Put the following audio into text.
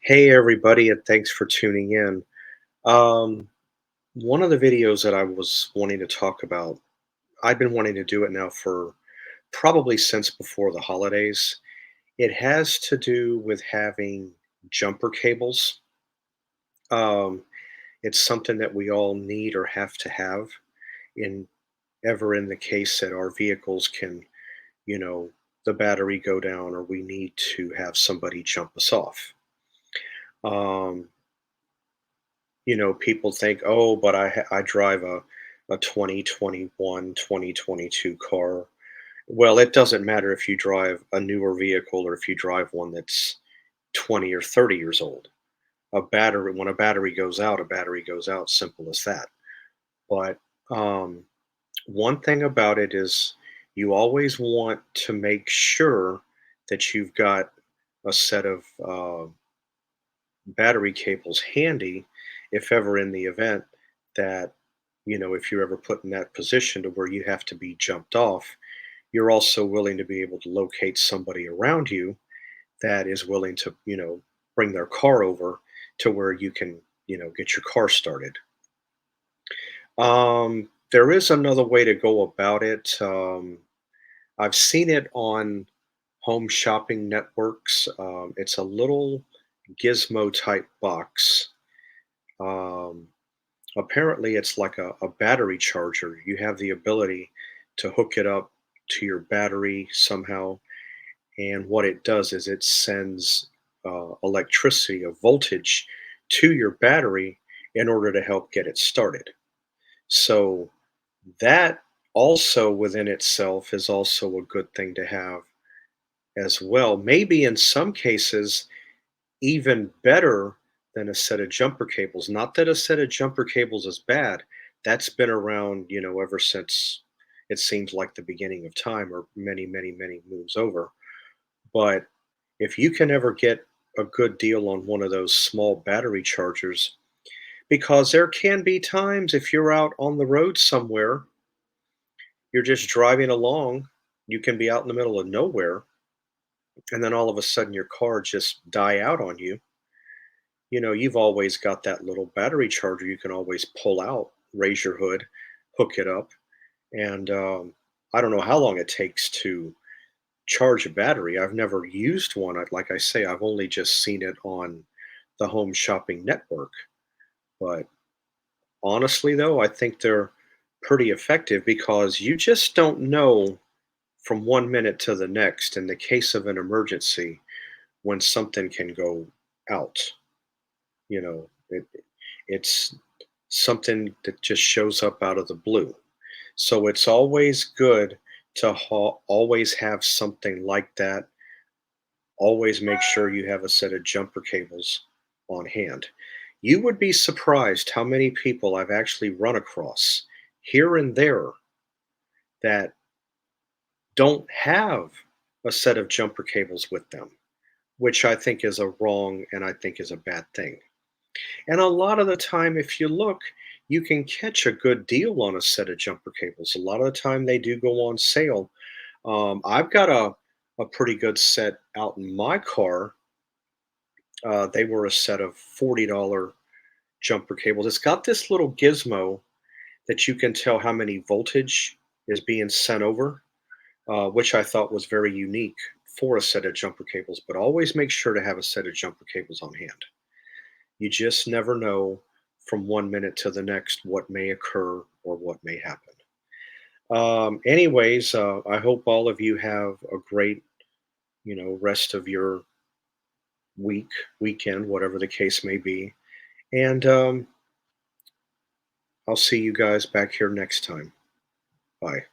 Hey everybody, and thanks for tuning in. Um, One of the videos that I was wanting to talk about, I've been wanting to do it now for probably since before the holidays. It has to do with having jumper cables. Um, it's something that we all need or have to have in ever in the case that our vehicles can, you know, the battery go down or we need to have somebody jump us off. Um, People think, "Oh, but I drive a 2021, 2022 car." Well, it doesn't matter if you drive a newer vehicle or if you drive one that's 20 or 30 years old. When a battery goes out, a battery goes out, simple as that. But, um, one thing about it is you always want to make sure that you've got a set of, battery cables handy if ever in the event that if you're ever put in that position to where you have to be jumped off, you're also willing to be able to locate somebody around you that is willing to bring their car over to where you can get your car started. There is another way to go about it. I've seen it on home shopping networks. It's a little gizmo type box. um, Apparently, it's like a battery charger. You have the ability to hook it up to your battery somehow. And what it does is it sends electricity, a voltage to your battery in order to help get it started. So, that also within itself is also a good thing to have as well. Maybe in some cases, even better than a set of jumper cables. Not that a set of jumper cables is bad. That's been around, ever since it seems like the beginning of time or many, many, many moons over. But if you can ever get a good deal on one of those small battery chargers, because there can be times if you're out on the road somewhere, you're just driving along, you can be out in the middle of nowhere, and then all of a sudden your car just die out on you. You've always got that little battery charger you can always pull out, raise your hood, hook it up, and I don't know how long it takes to charge a battery. I've never used one. Like I say, I've only just seen it on the home shopping network. But honestly, though, I think they're pretty effective because you just don't know from 1 minute to the next in the case of an emergency when something can go out. It's something that just shows up out of the blue. So it's always good to always have something like that. Always make sure you have a set of jumper cables on hand. You would be surprised how many people I've actually run across here and there that don't have a set of jumper cables with them, which I think is a wrong and I think is a bad thing. And a lot of the time, if you look, you can catch a good deal on a set of jumper cables. A lot of the time, they do go on sale. I've got a pretty good set out in my car. They were a set of $40 jumper cables. It's got this little gizmo that you can tell how many voltage is being sent over, which I thought was very unique for a set of jumper cables. But always make sure to have a set of jumper cables on hand. You just never know from 1 minute to the next what may occur or what may happen. Anyways, I hope all of you have a great, rest of your week, weekend, whatever the case may be. And I'll see you guys back here next time. Bye.